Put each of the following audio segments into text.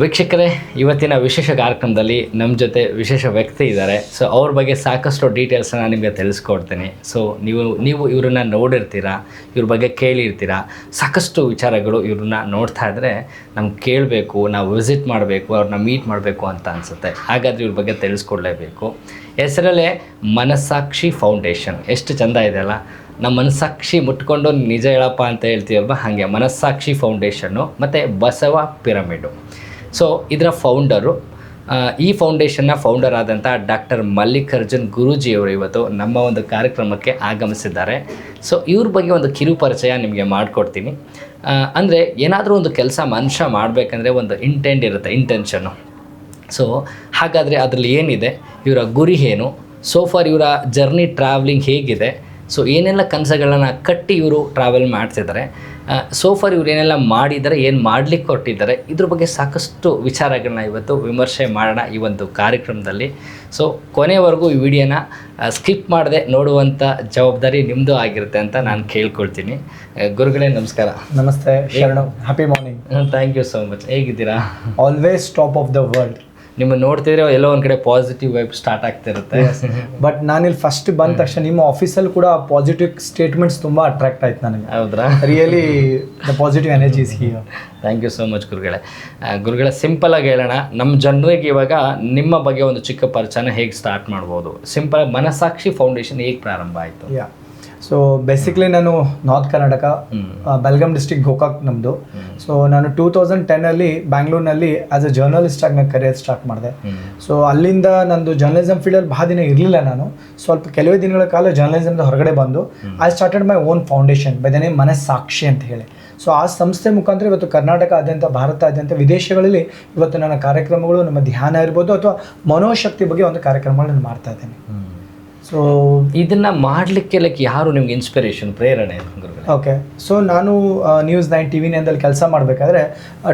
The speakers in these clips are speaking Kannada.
ವೀಕ್ಷಕರೇ, ಇವತ್ತಿನ ವಿಶೇಷ ಕಾರ್ಯಕ್ರಮದಲ್ಲಿ ನಮ್ಮ ಜೊತೆ ವಿಶೇಷ ವ್ಯಕ್ತಿ ಇದ್ದಾರೆ. ಸೊ ಅವ್ರ ಬಗ್ಗೆ ಸಾಕಷ್ಟು ಡೀಟೇಲ್ಸನ್ನು ನಿಮಗೆ ತಿಳಿಸ್ಕೊಡ್ತೀನಿ. ಸೊ ನೀವು ಇವ್ರನ್ನ ನೋಡಿರ್ತೀರ, ಇವ್ರ ಬಗ್ಗೆ ಕೇಳಿರ್ತೀರ. ಸಾಕಷ್ಟು ವಿಚಾರಗಳು ಇವ್ರನ್ನ ನೋಡ್ತಾ ಇದ್ದರೆ ನಮ್ಗೆ ಕೇಳಬೇಕು, ನಾವು ವಿಸಿಟ್ ಮಾಡಬೇಕು, ಅವ್ರನ್ನ ಮೀಟ್ ಮಾಡಬೇಕು ಅಂತ ಅನಿಸುತ್ತೆ. ಹಾಗಾದರೆ ಇವ್ರ ಬಗ್ಗೆ ತಿಳಿಸ್ಕೊಡ್ಲೇಬೇಕು. ಹೆಸರಲ್ಲೇ ಮನಸ್ಸಾಕ್ಷಿ ಫೌಂಡೇಶನ್. ಎಷ್ಟು ಚೆಂದ ಇದೆ ಅಲ್ಲ. ನಮ್ಮ ಮನಸ್ಸಾಕ್ಷಿ ಮುಟ್ಕೊಂಡು ನಿಜ ಹೇಳಪ್ಪ ಅಂತ ಹೇಳ್ತೀವಲ್ವ, ಹಾಗೆ ಮನಸ್ಸಾಕ್ಷಿ ಫೌಂಡೇಶನ್ನು ಮತ್ತು ಬಸವ ಪಿರಮಿಡು. ಸೊ ಇದರ ಫೌಂಡರು, ಈ ಫೌಂಡೇಶನ್ನ ಫೌಂಡರ್ ಆದಂಥ ಡಾಕ್ಟರ್ ಮಲ್ಲಿಕಾರ್ಜುನ್ ಗುರೂಜಿಯವರು ಇವತ್ತು ನಮ್ಮ ಒಂದು ಕಾರ್ಯಕ್ರಮಕ್ಕೆ ಆಗಮಿಸಿದ್ದಾರೆ. ಸೊ ಇವ್ರ ಬಗ್ಗೆ ಒಂದು ಕಿರು ಪರಿಚಯ ನಿಮಗೆ ಮಾಡಿಕೊಡ್ತೀನಿ. ಅಂದರೆ ಏನಾದರೂ ಒಂದು ಕೆಲಸ ಮನುಷ್ಯ ಮಾಡಬೇಕಂದ್ರೆ ಒಂದು ಇಂಟೆಂಟ್ ಇರುತ್ತೆ, ಇಂಟೆನ್ಷನ್ನು. ಸೊ ಹಾಗಾದರೆ ಅದರಲ್ಲಿ ಏನಿದೆ, ಇವರ ಗುರಿ ಏನು, ಸೋ ಫಾರ್ ಇವರ ಜರ್ನಿ ಟ್ರಾವೆಲಿಂಗ್ ಹೇಗಿದೆ, ಸೊ ಏನೆಲ್ಲ ಕನಸುಗಳನ್ನು ಕಟ್ಟಿ ಇವರು ಟ್ರಾವೆಲ್ ಮಾಡ್ತಿದ್ದಾರೆ, ಸೋ ಫಾರ್ ಇವ್ರು ಏನೆಲ್ಲ ಮಾಡಿದ್ದಾರೆ, ಏನು ಮಾಡಲಿಕ್ಕೆ ಹೊರಟಿದ್ದಾರೆ, ಇದ್ರ ಬಗ್ಗೆ ಸಾಕಷ್ಟು ವಿಚಾರಗಳನ್ನ ಇವತ್ತು ವಿಮರ್ಶೆ ಮಾಡೋಣ ಈ ಒಂದು ಕಾರ್ಯಕ್ರಮದಲ್ಲಿ. ಸೊ ಕೊನೆಯವರೆಗೂ ಈ ವಿಡಿಯೋನ ಸ್ಕಿಪ್ ಮಾಡದೆ ನೋಡುವಂಥ ಜವಾಬ್ದಾರಿ ನಿಮ್ಮದು ಆಗಿರುತ್ತೆ ಅಂತ ನಾನು ಕೇಳ್ಕೊಳ್ತೀನಿ. ಗುರುಗಳೇ ನಮಸ್ಕಾರ. ನಮಸ್ತೆ ಶರಣು, happy morning. Thank you so much. ಹೇಗಿದ್ದೀರಾ? Always top of the world. ನಿಮ್ಮನ್ನು ನೋಡ್ತಿದ್ರೆ ಎಲ್ಲೋ ಒಂದು ಕಡೆ ಪಾಸಿಟಿವ್ ವೈಬ್ ಸ್ಟಾರ್ಟ್ ಆಗ್ತಿರುತ್ತೆ. ಬಟ್ ನಾನಿಲ್ಲಿ ಫಸ್ಟ್ ಬಂದ ತಕ್ಷಣ ನಿಮ್ಮ ಆಫೀಸಲ್ಲಿ ಕೂಡ ಪಾಸಿಟಿವ್ ಸ್ಟೇಟ್ಮೆಂಟ್ಸ್ ತುಂಬ ಅಟ್ರಾಕ್ಟ್ ಆಯ್ತು ನನಗೆ. ಹೌದ್ರಾ? Really the positive energies here. Thank you so much ಗುರುಗಳೇ. ಸಿಂಪಲಾಗಿ ಹೇಳೋಣ, ನಮ್ಮ ಜನರಿಗೆ ಇವಾಗ ನಿಮ್ಮ ಬಗ್ಗೆ ಒಂದು ಚಿಕ್ಕ ಪರಿಚಯನ ಹೇಗೆ ಸ್ಟಾರ್ಟ್ ಮಾಡ್ಬೋದು? ಸಿಂಪಲ್, ಮನಸ್ಸಾಕ್ಷಿ ಫೌಂಡೇಶನ್ ಹೇಗೆ ಪ್ರಾರಂಭ ಆಯಿತು? ಸೊ ಬೇಸಿಕ್ಲಿ ನಾನು ನಾರ್ತ್ ಕರ್ನಾಟಕ, ಬೆಲ್ಗಾಮ್ ಡಿಸ್ಟ್ರಿಕ್ಟ್, ಗೋಕಾಕ್ ನಮ್ಮದು. ಸೊ ನಾನು 2010 ಬ್ಯಾಂಗ್ಳೂರಿನಲ್ಲಿ ಆ್ಯಸ್ ಅ ಜರ್ನಲಿಸ್ಟಾಗಿ ನಾನು ಕರಿಯರ್ ಸ್ಟಾರ್ಟ್ ಮಾಡಿದೆ. ಸೊ ಅಲ್ಲಿಂದ ನಂದು ಜರ್ನಲಿಸಮ್ ಫೀಲ್ಡಲ್ಲಿ ಭಾಳ ದಿನ ಇರಲಿಲ್ಲ. ನಾನು ಸ್ವಲ್ಪ ಕೆಲವೇ ದಿನಗಳ ಕಾಲ ಜರ್ನಲಿಸಮ್ದ ಹೊರಗಡೆ ಬಂದು I started my own foundation by the name Manassakshi ಅಂತ ಹೇಳಿ. ಸೊ ಆ ಸಂಸ್ಥೆ ಮುಖಾಂತರ ಇವತ್ತು ಕರ್ನಾಟಕದಾದ್ಯಂತ, ಭಾರತಾದ್ಯಂತ, ವಿದೇಶಗಳಲ್ಲಿ ಇವತ್ತು ನನ್ನ ಕಾರ್ಯಕ್ರಮಗಳು, ನಮ್ಮ ಧ್ಯಾನ ಇರ್ಬೋದು ಅಥವಾ ಮನೋಶಕ್ತಿ ಬಗ್ಗೆ ಒಂದು ಕಾರ್ಯಕ್ರಮಗಳನ್ನು ಮಾಡ್ತಾ ಇದ್ದೇನೆ. ಸೊ ಇದನ್ನು ಮಾಡಲಿಕ್ಕೆ ಯಾರು ನಿಮ್ಗೆ ಇನ್ಸ್ಪಿರೇಷನ್, ಪ್ರೇರಣೆ? ಓಕೆ, ಸೊ ನಾನು ನ್ಯೂಸ್ 9 TV ನಲ್ಲಿ ಕೆಲಸ ಮಾಡಬೇಕಾದ್ರೆ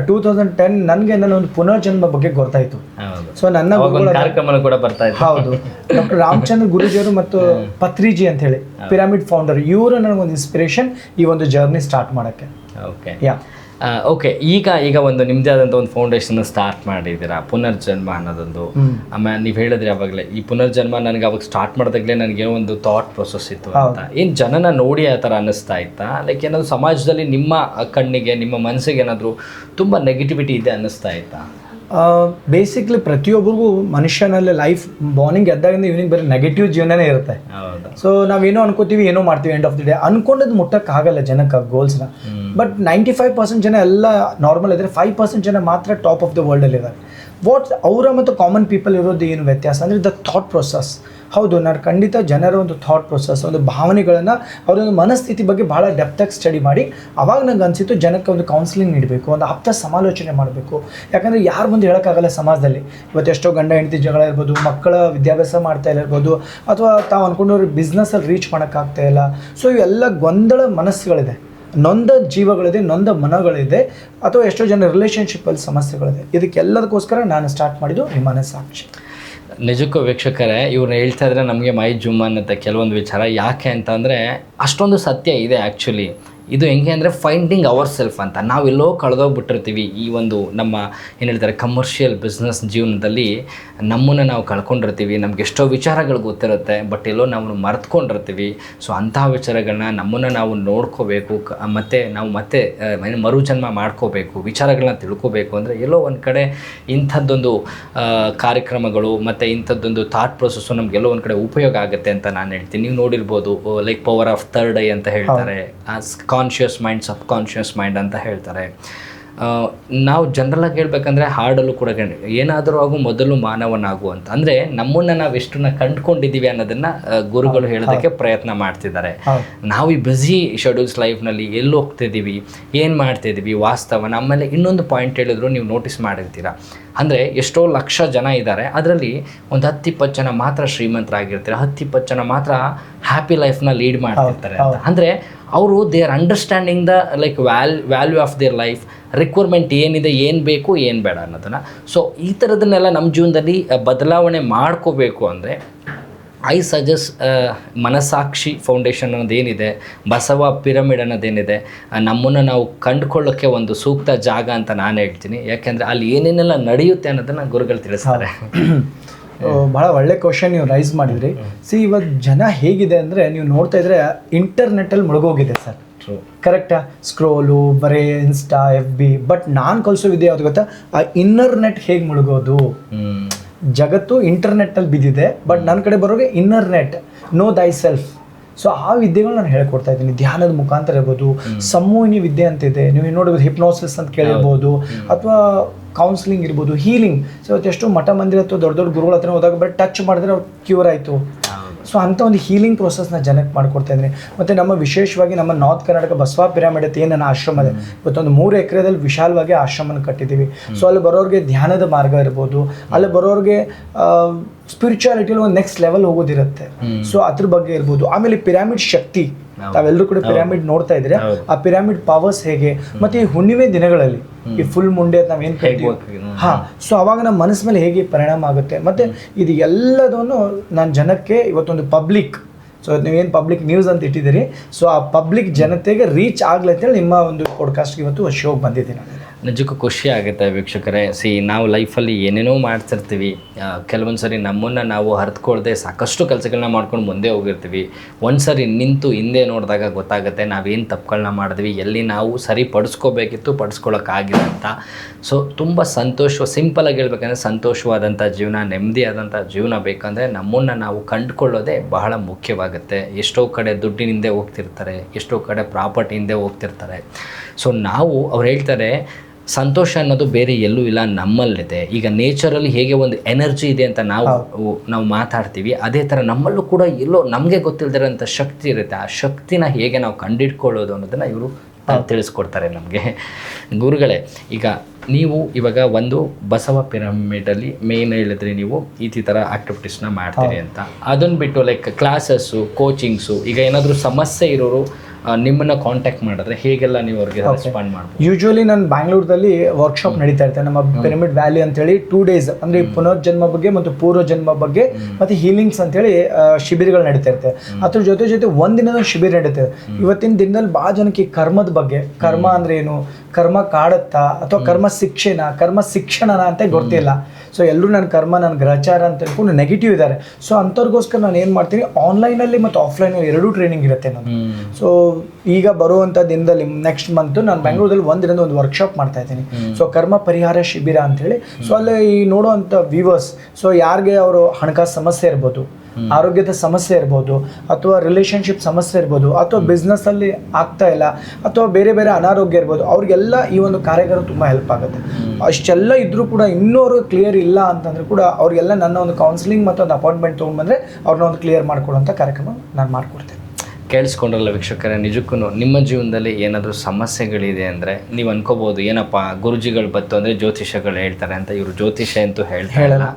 2010 ನನಗೆ ನನ್ನ ಒಂದು ಪುನರ್ಜನ್ಮ ಬಗ್ಗೆ ಗೊತ್ತಾಯಿತು. ಸೊ ನನ್ನ ಕಾರ್ಯಕ್ರಮ ಕೂಡ ಬರ್ತಾ ಇತ್ತು. ಹೌದು, ಡಾಕ್ಟರ್ ರಾಮಚಂದ್ರ ಗುರೂಜಿಯವರು ಮತ್ತು ಪತ್ರಿಜಿ ಅಂತ ಹೇಳಿ ಪಿರಮಿಡ್ ಫೌಂಡರ್, ಇವರು ನನಗೊಂದು ಇನ್ಸ್ಪಿರೇಷನ್ ಈ ಒಂದು ಜರ್ನಿ ಸ್ಟಾರ್ಟ್ ಮಾಡೋಕ್ಕೆ. ಓಕೆ ಓಕೆ ಈಗ ಒಂದು ನಿಮ್ಮದೇ ಆದಂಥ ಒಂದು ಫೌಂಡೇಶನ್ ಸ್ಟಾರ್ಟ್ ಮಾಡಿದ್ದೀರಾ, ಪುನರ್ಜನ್ಮ ಅನ್ನೋದೊಂದು. ಆಮೇಲೆ ನೀವು ಹೇಳಿದ್ರಿ ಅವಾಗಲೇ, ಈ ಪುನರ್ಜನ್ಮ ನನಗೆ ಅವಾಗ ಸ್ಟಾರ್ಟ್ ಮಾಡಿದಾಗಲೇ ನನಗೇನೋ ಒಂದು ಥಾಟ್ ಪ್ರೊಸೆಸ್ ಇತ್ತು ಅಂತ. ಏನು ಜನನ ನೋಡಿ ಆ ಥರ ಅನ್ನಿಸ್ತಾ ಇತ್ತಾ? ಲೈಕ್ ಏನಾದರೂ ಸಮಾಜದಲ್ಲಿ ನಿಮ್ಮ ಕಣ್ಣಿಗೆ, ನಿಮ್ಮ ಮನಸ್ಸಿಗೆ ಏನಾದರೂ ತುಂಬ ನೆಗೆಟಿವಿಟಿ ಇದೆ ಅನ್ನಿಸ್ತಾ ಇತ್ತಾ? ಬೇಸಿಕ್ಲಿ ಪ್ರತಿಯೊಬ್ಬರಿಗೂ ಮನುಷ್ಯನಲ್ಲಿ ಲೈಫ್ ಮಾರ್ನಿಂಗ್ ಎದ್ದಾಗಿಂದ ಈವ್ನಿಂಗ್ ಬರೀ ನೆಗೆಟಿವ್ ಜೀವನನೇ ಇರುತ್ತೆ. ಸೊ ನಾವೇನೋ ಅನ್ಕೋತೀವಿ, ಏನೋ ಮಾಡ್ತೀವಿ, ಎಂಡ್ ಆಫ್ ದಿ ಡೇ ಅನ್ಕೊಂಡದ್ದು ಮುಟ್ಟಕ್ಕಾಗಲ್ಲ ಜನಕ್ಕೆ ಗೋಲ್ಸ್ನ. ಬಟ್ 95% ಜನ ಎಲ್ಲ ನಾರ್ಮಲ್ ಇದ್ದಾರೆ, 5% ಜನ ಮಾತ್ರ ಟಾಪ್ ಆಫ್ ದ ವರ್ಲ್ಡಲ್ಲಿ ಇದ್ದಾರೆ. ಅವರ ಮತ್ತು ಕಾಮನ್ ಪೀಪಲ್ ಇರೋದು ಏನು ವ್ಯತ್ಯಾಸ ಅಂದರೆ ದ ಥಾಟ್ ಪ್ರೊಸೆಸ್. ಹೌದು, ನಾನು ಖಂಡಿತ ಜನರ ಒಂದು ಥಾಟ್ ಪ್ರೊಸೆಸ್, ಒಂದು ಭಾವನೆಗಳನ್ನು, ಅವರೊಂದು ಮನಸ್ಥಿತಿ ಬಗ್ಗೆ ಭಾಳ ಡೆಪ್ತಾಗಿ ಸ್ಟಡಿ ಮಾಡಿ ಅವಾಗ ನಂಗೆ ಅನಿಸಿತ್ತು ಜನಕ್ಕೆ ಒಂದು ಕೌನ್ಸಿಲಿಂಗ್ ನೀಡಬೇಕು, ಒಂದು ಆಪ್ತ ಸಮಾಲೋಚನೆ ಮಾಡಬೇಕು. ಯಾಕಂದರೆ ಯಾರು ಬಂದು ಹೇಳೋಕ್ಕಾಗಲ್ಲ ಸಮಾಜದಲ್ಲಿ. ಇವತ್ತು ಎಷ್ಟೋ ಗಂಡ ಹೆಂಡತಿ ಜಗಳ ಇರ್ಬೋದು, ಮಕ್ಕಳ ವಿದ್ಯಾಭ್ಯಾಸ ಮಾಡ್ತಾ ಇರ್ಬೋದು, ಅಥವಾ ತಾವು ಅಂದ್ಕೊಂಡವ್ರು ಬಿಸ್ನೆಸ್ಸಲ್ಲಿ ರೀಚ್ ಮಾಡೋಕ್ಕಾಗ್ತಾ ಇಲ್ಲ. ಸೊ ಇವೆಲ್ಲ ಗೊಂದಲ ಮನಸ್ಸುಗಳಿದೆ, ನೊಂದ ಜೀವಗಳಿದೆ, ನೊಂದ ಮನಗಳಿದೆ, ಅಥವಾ ಎಷ್ಟೋ ಜನ ರಿಲೇಷನ್ಶಿಪ್ಪಲ್ಲಿ ಸಮಸ್ಯೆಗಳಿದೆ. ಇದಕ್ಕೆಲ್ಲದಕ್ಕೋಸ್ಕರ ನಾನು ಸ್ಟಾರ್ಟ್ ಮಾಡಿದ್ದು ಈ ಮನಸ್ಸಾಕ್ಷಿ. ನಿಜಕ್ಕೂ ವೀಕ್ಷಕರೇ, ಇವ್ರನ್ನ ಹೇಳ್ತಾ ಇದ್ರೆ ನಮಗೆ ಮೈ ಜುಮ್ ಅನ್ನತ್ತೆ ಕೆಲವೊಂದು ವಿಚಾರ. ಯಾಕೆ ಅಂತಂದರೆ ಅಷ್ಟೊಂದು ಸತ್ಯ ಇದೆ ಆ್ಯಕ್ಚುಲಿ. ಇದು ಹೆಂಗೆ ಅಂದರೆ ಫೈಂಡಿಂಗ್ ಅವರ್ ಸೆಲ್ಫ್ ಅಂತ. ನಾವೆಲ್ಲೋ ಕಳೆದೋಗ್ಬಿಟ್ಟಿರ್ತೀವಿ. ಈ ಒಂದು ನಮ್ಮ ಏನು ಹೇಳ್ತಾರೆ ಕಮರ್ಷಿಯಲ್ ಬಿಸ್ನೆಸ್ ಜೀವನದಲ್ಲಿ ನಮ್ಮನ್ನು ನಾವು ಕಳ್ಕೊಂಡಿರ್ತೀವಿ. ನಮ್ಗೆ ಎಷ್ಟೋ ವಿಚಾರಗಳು ಗೊತ್ತಿರುತ್ತೆ, ಬಟ್ ಎಲ್ಲೋ ನಾವು ಮರೆತ್ಕೊಂಡಿರ್ತೀವಿ. ಸೊ ಅಂತಹ ವಿಚಾರಗಳನ್ನ ನಮ್ಮನ್ನು ನಾವು ನೋಡ್ಕೋಬೇಕು, ಮತ್ತು ನಾವು ಮತ್ತೆ ಮರುಜನ್ಮ ಮಾಡ್ಕೋಬೇಕು, ವಿಚಾರಗಳನ್ನ ತಿಳ್ಕೋಬೇಕು ಅಂದರೆ ಎಲ್ಲೋ ಒಂದು ಕಡೆ ಇಂಥದ್ದೊಂದು ಕಾರ್ಯಕ್ರಮಗಳು ಮತ್ತು ಇಂಥದ್ದೊಂದು ಥಾಟ್ ಪ್ರೊಸೆಸ್ಸು ನಮಗೆಲ್ಲೋ ಒಂದು ಕಡೆ ಉಪಯೋಗ ಆಗುತ್ತೆ ಅಂತ ನಾನು ಹೇಳ್ತೀನಿ. ನೀವು ನೋಡಿರ್ಬೋದು, like power of third I ಅಂತ ಹೇಳ್ತಾರೆ, ಕಾನ್ಷಿಯಸ್ ಮೈಂಡ್, ಸಬ್ ಕಾನ್ಷಿಯಸ್ ಮೈಂಡ್ ಅಂತ ಹೇಳ್ತಾರೆ. ನಾವು ಜನರಲಾಗಿ ಹೇಳ್ಬೇಕಂದ್ರೆ ಹಾಡಲ್ಲೂ ಕೂಡ ಏನಾದರೂ ಆಗು ಮೊದಲು ಮಾನವನಾಗು ಅಂತ. ಅಂದರೆ ನಮ್ಮನ್ನು ನಾವು ಎಷ್ಟನ್ನ ಕಂಡುಕೊಂಡಿದ್ದೀವಿ ಅನ್ನೋದನ್ನು ಗುರುಗಳು ಹೇಳೋದಕ್ಕೆ ಪ್ರಯತ್ನ ಮಾಡ್ತಿದ್ದಾರೆ. ನಾವು ಈ ಬ್ಯುಸಿ ಶೆಡ್ಯೂಲ್ಸ್ ಲೈಫ್ನಲ್ಲಿ ಎಲ್ಲಿ ಹೋಗ್ತಿದ್ದೀವಿ, ಏನು ಮಾಡ್ತಿದ್ದೀವಿ ವಾಸ್ತವನ. ಆಮೇಲೆ ಇನ್ನೊಂದು ಪಾಯಿಂಟ್ ಹೇಳಿದ್ರು, ನೀವು ನೋಟಿಸ್ ಮಾಡಿರ್ತೀರ, ಅಂದರೆ ಎಷ್ಟೋ ಲಕ್ಷ ಜನ ಇದ್ದಾರೆ, ಅದರಲ್ಲಿ ಒಂದು 10-20 ಜನ ಮಾತ್ರ ಶ್ರೀಮಂತರಾಗಿರ್ತಾರೆ, 10-20 ಜನ ಮಾತ್ರ ಹ್ಯಾಪಿ ಲೈಫ್ನ ಲೀಡ್ ಮಾಡ್ತಿರ್ತಾರೆ ಅಂತ. ಅಂದರೆ ಅವರು they are understanding the like value of their life, requirement ಏನಿದೆ, ಏನು ಬೇಕು ಏನು ಬೇಡ ಅನ್ನೋದನ್ನು. ಸೊ ಈ ಥರದನ್ನೆಲ್ಲ ನಮ್ಮ ಜೀವನದಲ್ಲಿ ಬದಲಾವಣೆ ಮಾಡ್ಕೋಬೇಕು ಅಂದರೆ ಐ ಸಜೆಸ್ಟ್ ಮನಸ್ಸಾಕ್ಷಿ ಫೌಂಡೇಶನ್ ಅನ್ನೋದೇನಿದೆ, ಬಸವ ಪಿರಮಿಡ್ ಅನ್ನೋದೇನಿದೆ, ನಮ್ಮನ್ನು ನಾವು ಕಂಡುಕೊಳ್ಳೋಕ್ಕೆ ಒಂದು ಸೂಕ್ತ ಜಾಗ ಅಂತ ನಾನು ಹೇಳ್ತೀನಿ. ಯಾಕೆಂದರೆ ಅಲ್ಲಿ ಏನೇನೆಲ್ಲ ನಡೆಯುತ್ತೆ ಅನ್ನೋದನ್ನು ಗುರುಗಳು ತಿಳಿಸ್ತಾರೆ. ಭಾಳ ಒಳ್ಳೆ ಕ್ವಶನ್ ನೀವು ರೈಸ್ ಮಾಡಿದ್ರಿ. ಇವತ್ತು ಜನ ಹೇಗಿದೆ ಅಂದರೆ, ನೀವು ನೋಡ್ತಾ ಇದ್ರೆ ಇಂಟರ್ನೆಟ್ಟಲ್ಲಿ ಮುಳುಗೋಗಿದೆ ಸರ್. ಕರೆಕ್ಟಾ? ಸ್ಕ್ರೋಲು, ಬರೀ ಇನ್ಸ್ಟಾ, FB. ಬಟ್ ನಾನು ಕಲಿಸೋ ವಿದ್ಯೆ ಯಾವುದು ಗೊತ್ತಾ? ಆ ಇನ್ನರ್ ನೆಟ್ ಹೇಗೆ ಮುಳುಗೋದು. ಜಗತ್ತು ಇಂಟರ್ನೆಟ್ಟಲ್ಲಿ ಬಿದ್ದಿದೆ, ಬಟ್ ನನ್ನ ಕಡೆ ಬರೋಗೆ ಇನ್ನರ್ ನೆಟ್, ನೋ ದೈ ಸೆಲ್ಫ್. ಸೊ ಆ ವಿದ್ಯೆಗಳು ನಾನು ಹೇಳ್ಕೊಡ್ತಾ ಇದ್ದೀನಿ. ಧ್ಯಾನದ ಮುಖಾಂತರ ಇರ್ಬೋದು, ಸಂಮೋಹಿನಿ ವಿದ್ಯೆ ಅಂತಿದೆ, ನೀವು ನೋಡ್ಬೋದು, ಹಿಪ್ನೋಸಿಸ್ ಅಂತ ಕೇಳಿರ್ಬೋದು, ಅಥವಾ ಕೌನ್ಸಿಲಿಂಗ್ ಇರ್ಬೋದು, ಹೀಲಿಂಗ್. ಸೊ ಇವತ್ತು ಎಷ್ಟೋ ಮಠ ಮಂದಿರ ಅಥವಾ ದೊಡ್ಡ ದೊಡ್ಡ ಗುರುಗಳ ಹತ್ರ ಹೋದಾಗ ಬರೀ ಟಚ್ ಮಾಡಿದ್ರೆ ಅವ್ರು ಕ್ಯೂರ್ ಆಯಿತು. ಸೊ ಅಂಥ ಒಂದು ಹೀಲಿಂಗ್ ಪ್ರೊಸೆಸ್ನ ಜನಕ್ಕೆ ಮಾಡಿಕೊಡ್ತಾ ಇದ್ದೀನಿ. ಮತ್ತು ನಮ್ಮ ವಿಶೇಷವಾಗಿ ನಮ್ಮ ನಾರ್ತ್ ಕರ್ನಾಟಕ ಬಸವ ಪಿರಮಿಡ್ ಅಂತ ಏನು ನನ್ನ ಆಶ್ರಮ ಇದೆ, ಇವತ್ತೊಂದು 3 ಎಕರೆದಲ್ಲಿ ವಿಶಾಲವಾಗಿ ಆಶ್ರಮನ ಕಟ್ಟಿದ್ದೀವಿ. ಸೊ ಅಲ್ಲಿ ಬರೋರಿಗೆ ಧ್ಯಾನದ ಮಾರ್ಗ ಇರ್ಬೋದು, ಅಲ್ಲಿ ಬರೋರಿಗೆ ಸ್ಪಿರಿಚುಯಾಲಿಟಿಯಲ್ಲಿ ಒಂದು ನೆಕ್ಸ್ಟ್ ಲೆವೆಲ್ ಹೋಗೋದಿರುತ್ತೆ. ಸೊ ಅದ್ರ ಬಗ್ಗೆ ಇರ್ಬೋದು. ಆಮೇಲೆ ಪಿರಾಮಿಡ್ ಶಕ್ತಿ, ತಾವೆಲ್ಲರೂ ಕೂಡ ಪಿರಾಮಿಡ್ ನೋಡ್ತಾ ಇದ್ರೆ ಆ ಪಿರಾಮಿಡ್ ಪವರ್ಸ್ ಹೇಗೆ, ಮತ್ತೆ ಈ ಹುಣ್ಣಿಮೆ ದಿನಗಳಲ್ಲಿ ಈ ಫುಲ್ ಮುಂಡೆ ನಾವೇನು ಸೊ ಅವಾಗ ನಮ್ಮ ಮನಸ್ಸು ಮೇಲೆ ಹೇಗೆ ಪರಿಣಾಮ ಆಗುತ್ತೆ. ಮತ್ತೆ ಇದು ಎಲ್ಲದನ್ನು ನಾನು ಜನಕ್ಕೆ ಇವತ್ತೊಂದು ಪಬ್ಲಿಕ್, ಸೊ ನೀವೇನು ಪಬ್ಲಿಕ್ ನ್ಯೂಸ್ ಅಂತ ಇಟ್ಟಿದ್ದೀರಿ, ಸೊ ಆ ಪಬ್ಲಿಕ್ ಜನತೆಗೆ ರೀಚ್ ಆಗ್ಲಿ ಅಂತೇಳಿ ನಿಮ್ಮ ಒಂದು ಪಾಡ್ಕಾಸ್ಟ್ಗೆ ಇವತ್ತು ಶೋಗೆ ಬಂದಿದ್ದೀನಿ. ನಿಜಕ್ಕೂ ಖುಷಿ ಆಗುತ್ತೆ ವೀಕ್ಷಕರೇ. ನಾವು ಲೈಫಲ್ಲಿ ಏನೇನೋ ಮಾಡ್ತಿರ್ತೀವಿ, ಕೆಲವೊಂದು ಸರಿ ನಮ್ಮನ್ನು ನಾವು ಅರಿತುಕೊಳ್ಳದೆ ಸಾಕಷ್ಟು ಕೆಲಸಗಳನ್ನ ಮಾಡ್ಕೊಂಡು ಮುಂದೆ ಹೋಗಿರ್ತೀವಿ. ಒಂದು ಸರಿ ನಿಂತು ಹಿಂದೆ ನೋಡಿದಾಗ ಗೊತ್ತಾಗುತ್ತೆ ನಾವೇನು ತಪ್ಪುಗಳನ್ನ ಮಾಡಿದ್ವಿ, ಎಲ್ಲಿ ನಾವು ಸರಿ ಪಡಿಸ್ಕೋಬೇಕಿತ್ತು, ಪಡಿಸ್ಕೊಳ್ಳೋಕ್ಕಾಗಿಲ್ಲ ಅಂತ. ಸೊ ತುಂಬ ಸಿಂಪಲಾಗಿ ಹೇಳ್ಬೇಕಂದ್ರೆ ಸಂತೋಷವಾದಂಥ ಜೀವನ, ನೆಮ್ಮದಿಯಾದಂಥ ಜೀವನ ಬೇಕಂದರೆ ನಮ್ಮನ್ನು ನಾವು ಕಂಡುಕೊಳ್ಳೋದೇ ಬಹಳ ಮುಖ್ಯವಾಗುತ್ತೆ. ಎಷ್ಟೋ ಕಡೆ ದುಡ್ಡಿನಿಂದೆ ಹೋಗ್ತಿರ್ತಾರೆ, ಎಷ್ಟೋ ಕಡೆ ಪ್ರಾಪರ್ಟಿ ಹಿಂದೆ ಹೋಗ್ತಿರ್ತಾರೆ. ಸೊ ಅವ್ರು ಹೇಳ್ತಾರೆ ಸಂತೋಷ ಅನ್ನೋದು ಬೇರೆ ಎಲ್ಲೂ ಇಲ್ಲ, ನಮ್ಮಲ್ಲಿದೆ. ಈಗ ನೇಚರಲ್ಲಿ ಹೇಗೆ ಒಂದು ಎನರ್ಜಿ ಇದೆ ಅಂತ ನಾವು ಮಾತಾಡ್ತೀವಿ, ಅದೇ ಥರ ನಮ್ಮಲ್ಲೂ ಕೂಡ ಎಲ್ಲೋ ನಮಗೆ ಗೊತ್ತಿಲ್ಲದಿರೋಂಥ ಶಕ್ತಿ ಇರುತ್ತೆ. ಆ ಶಕ್ತಿನ ಹೇಗೆ ನಾವು ಕಂಡಿಡ್ಕೊಳ್ಳೋದು ಅನ್ನೋದನ್ನು ಇವರು ತಿಳಿಸ್ಕೊಡ್ತಾರೆ ನಮಗೆ. ಗುರುಗಳೇ, ಈಗ ನೀವು ಇವಾಗ ಒಂದು ಬಸವ ಪಿರಮಿಡಲ್ಲಿ ಮೇನ್ ಹೇಳಿದ್ರಿ ನೀವು ಈ ಥರ ಆ್ಯಕ್ಟಿವಿಟೀಸ್ನ ಮಾಡ್ತೀರಿ ಅಂತ. ಅದನ್ನು ಬಿಟ್ಟು ಲೈಕ್ ಕ್ಲಾಸಸ್ಸು, ಕೋಚಿಂಗ್ಸು, ಈಗ ಏನಾದರೂ ಸಮಸ್ಯೆ ಇರೋರು ನಿಮ್ಮನ್ನು ಕಾಂಟ್ಯಾಕ್ಟ್ ಮಾಡಿದ್ರೆ ಹೇಗೆಲ್ಲ ನೀವು ಅವ್ರಿಗೆ ರೆಸ್ಪಾಂಡ್ ಮಾಡ್ಬೋದು? ಯೂಶ್ವಲಿ ನಾನು ಬ್ಯಾಂಗ್ಳೂರ್ದಲ್ಲಿ ವರ್ಕ್ಶಾಪ್ ನಡೀತಾ ಇರ್ತೇನೆ, ನಮ್ಮ ಪಿರಮಿಡ್ ವ್ಯಾಲಿ ಅಂತೇಳಿ 2 days, ಅಂದರೆ ಪುನರ್ಜನ್ಮ ಬಗ್ಗೆ ಮತ್ತು ಪೂರ್ವ ಜನ್ಮ ಬಗ್ಗೆ ಮತ್ತು ಹೀಲಿಂಗ್ಸ್ ಅಂತೇಳಿ ಶಿಬಿರಗಳು ನಡೀತಾ ಇರ್ತವೆ. ಅದ್ರ ಜೊತೆ ಒಂದಿನದ ಶಿಬಿರ ನಡೀತದೆ. ಇವತ್ತಿನ ದಿನದಲ್ಲಿ ಭಾಳ ಜನಕ್ಕೆ ಕರ್ಮದ ಬಗ್ಗೆ, ಕರ್ಮ ಅಂದರೆ ಏನು, ಕರ್ಮ ಕಾಡುತ್ತಾ ಅಥವಾ ಕರ್ಮ ಶಿಕ್ಷಣನ ಅಂತ ಗೊತ್ತಿಲ್ಲ. ಸೊ ಎಲ್ಲರೂ ನನ್ನ ಕರ್ಮ, ನನ್ನ ಗ್ರಹಚಾರ ಅಂತ ಹೇಳ್ಕೊಂಡು ನೆಗೆಟಿವ್ ಇದ್ದಾರೆ. ಸೊ ಅಂಥವ್ರಿಗೋಸ್ಕರ ನಾನು ಏನು ಮಾಡ್ತೀನಿ, ಆನ್ಲೈನಲ್ಲಿ ಮತ್ತು ಆಫ್ಲೈನಲ್ಲಿ 2 ಟ್ರೈನಿಂಗ್ ಇರುತ್ತೆ ನಾನು. ಸೊ ಈಗ ಬರುವಂಥ ದಿನದಲ್ಲಿ ನೆಕ್ಸ್ಟ್ ಮಂತ್ ನಾನು ಬೆಂಗಳೂರಲ್ಲಿ ಒಂದಿನದ ಒಂದು ವರ್ಕ್ಶಾಪ್ ಮಾಡ್ತಾ ಇದ್ದೀನಿ. ಸೊ ಕರ್ಮ ಪರಿಹಾರ ಶಿಬಿರ ಅಂತೇಳಿ. ಸೊ ಅಲ್ಲಿ ಈ ನೋಡುವಂಥ ವ್ಯೂವರ್ಸ್, ಸೊ ಯಾರಿಗೆ ಅವರು ಹಣಕಾಸು ಸಮಸ್ಯೆ ಇರ್ಬೋದು, ಆರೋಗ್ಯದ ಸಮಸ್ಯೆ ಇರ್ಬೋದು, ಅಥವಾ ರಿಲೇಷನ್ಶಿಪ್ ಸಮಸ್ಯೆ ಇರ್ಬೋದು, ಅಥವಾ ಬಿಸ್ನೆಸ್ಸಲ್ಲಿ ಆಗ್ತಾ ಇಲ್ಲ, ಅಥವಾ ಬೇರೆ ಬೇರೆ ಅನಾರೋಗ್ಯ ಇರ್ಬೋದು, ಅವ್ರಿಗೆಲ್ಲ ಈ ಒಂದು ಕಾರ್ಯಕ್ರಮ ತುಂಬ ಹೆಲ್ಪ್ ಆಗುತ್ತೆ. ಅಷ್ಟೆಲ್ಲ ಇದ್ರೂ ಕೂಡ ಇನ್ನೂ ಅವ್ರಿಗೆ ಕ್ಲಿಯರ್ ಇಲ್ಲ ಅಂತಂದ್ರೆ ಕೂಡ ಅವ್ರಿಗೆಲ್ಲ ನನ್ನ ಒಂದು ಕೌನ್ಸಿಲಿಂಗ್ ಮತ್ತು ಒಂದು ಅಪಾಯಿಂಟ್ಮೆಂಟ್ ತೊಗೊಂಡ್ಬಂದರೆ ಅವ್ರನ್ನ ಒಂದು ಕ್ಲಿಯರ್ ಮಾಡ್ಕೊಳ್ಳೋಂಥ ಕಾರ್ಯಕ್ರಮ ನಾನು ಮಾಡಿಕೊಡ್ತೇನೆ. ಕೇಳಿಸ್ಕೊಂಡ್ರಲ್ಲ ವೀಕ್ಷಕರೇ, ನಿಜಕ್ಕೂ ನಿಮ್ಮ ಜೀವನದಲ್ಲಿ ಏನಾದರೂ ಸಮಸ್ಯೆಗಳಿದೆ ಅಂದರೆ ನೀವು ಅನ್ಕೋಬೋದು ಏನಪ್ಪ ಗುರುಜಿಗಳು ಬತ್ತು ಅಂದರೆ ಜ್ಯೋತಿಷಗಳು ಹೇಳ್ತಾರೆ ಅಂತ. ಇವರು ಜ್ಯೋತಿಷ ಅಂತೂ ಹೇಳಲ್ಲ.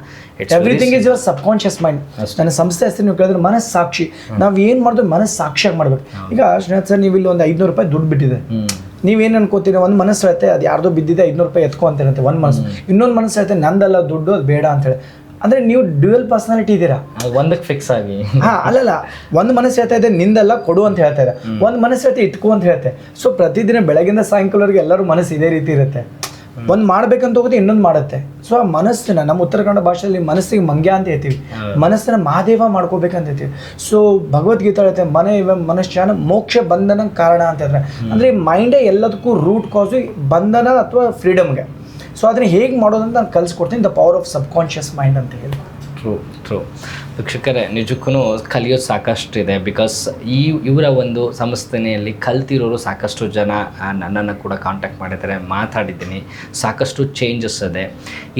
Everything is your subconscious mind. ನನ್ನ ಸಂಸ್ಥೆ ಹೆಸರು ನೀವು ಕೇಳಿದ್ರೆ ಮನಸ್ಸಾಕ್ಷಿ. ನಾವು ಏನು ಮಾಡಿದ್ರು ಮನಸ್ಸಾಕ್ಷಿಯಾಗಿ ಮಾಡ್ಬೇಕು. ಈಗ ಶ್ರೀನಾಥ್ ಸರ್, ನೀವು ಇಲ್ಲಿ ಒಂದು 500 ರೂಪಾಯಿ ದುಡ್ಡು ಬಿಟ್ಟಿದೆ, ನೀವೇನು ಅನ್ಕೋತೀರ, ಒಂದು ಮನಸ್ಸು ಹೇಳ್ತೆ ಅದು ಯಾರ್ದೋ ಬಿದ್ದಿದೆ 500 ರೂಪಾಯಿ ಎತ್ಕೊ ಅಂತ ಇರುತ್ತೆ ಒಂದು ಮನಸ್ಸು, ಇನ್ನೊಂದು ಮನಸ್ಸು ಹೇಳ್ತೆ ನಂದಲ್ಲ ದುಡ್ಡು, ಅದು ಬೇಡ ಅಂತೇಳಿ. ಅಂದರೆ ನೀವು ಡ್ಯುಯಲ್ ಪರ್ಸನಾಲಿಟಿ ಇದ್ದೀರಾ, ಒಂದಕ್ಕೆ ಫಿಕ್ಸ್ ಆಗಿ. ಅಲ್ಲಲ್ಲ, ಒಂದು ಮನಸ್ಸು ಹೇಳ್ತಾ ಇದೆ ನಿಂದೆಲ್ಲ ಕೊಡು ಅಂತ ಹೇಳ್ತಾ ಇದೆ, ಒಂದು ಮನಸ್ಸು ಹೇಳ್ತಾ ಇಟ್ಕೋ ಅಂತ ಹೇಳ್ತೆ. ಸೊ ಪ್ರತಿದಿನ ಬೆಳಗಿಂದ ಸಾಯಂಕಾಲವರೆಗೆ ಎಲ್ಲರೂ ಮನಸ್ಸು ಇದೇ ರೀತಿ ಇರುತ್ತೆ. ಒಂದು ಮಾಡ್ಬೇಕಂತ ಹೋಗುತ್ತೆ, ಇನ್ನೊಂದು ಮಾಡುತ್ತೆ. ಸೊ ಆ ಮನಸ್ಸನ್ನ ನಮ್ಮ ಉತ್ತರ ಕನ್ನಡ ಭಾಷೆಯಲ್ಲಿ ಮನಸ್ಸಿಗೆ ಮಂಗ್ಯ ಅಂತ ಹೇಳ್ತೀವಿ, ಮನಸ್ಸನ್ನ ಮಹಾದೇವ ಮಾಡ್ಕೋಬೇಕಂತ ಹೇಳ್ತೀವಿ. ಸೊ ಭಗವದ್ಗೀತೆ ಹೇಳುತ್ತೆ ಮನೆ ಇವ ಮನಶ್ಚಾನ ಮೋಕ್ಷ ಬಂಧನ ಕಾರಣ ಅಂತ ಹೇಳಿದ್ರೆ, ಅಂದರೆ ಮೈಂಡೇ ಎಲ್ಲದಕ್ಕೂ ರೂಟ್ ಕಾಸು ಬಂಧನ ಅಥವಾ ಫ್ರೀಡಮ್ಗೆ. ಸೊ ಅದನ್ನು ಹೇಗೆ ಮಾಡೋದಂತ ನಾನು ಕಲಿಸ್ಕೊಡ್ತೀನಿ, the power of subconscious mind ಅಂತ ಹೇಳಿ. ಟ್ರೂ ವೀಕ್ಷಕರೇ, ನಿಜಕ್ಕೂ ಕಲಿಯೋದು ಸಾಕಷ್ಟು ಇದೆ. ಬಿಕಾಸ್ ಇವರ ಒಂದು ಸಂಸ್ಥೆಯಲ್ಲಿ ಕಲ್ತಿರೋರು ಸಾಕಷ್ಟು ಜನ ನನ್ನನ್ನು ಕೂಡ ಕಾಂಟ್ಯಾಕ್ಟ್ ಮಾಡಿದ್ದಾರೆ, ಮಾತಾಡಿದ್ದೀನಿ. ಸಾಕಷ್ಟು ಚೇಂಜಸ್ ಇದೆ.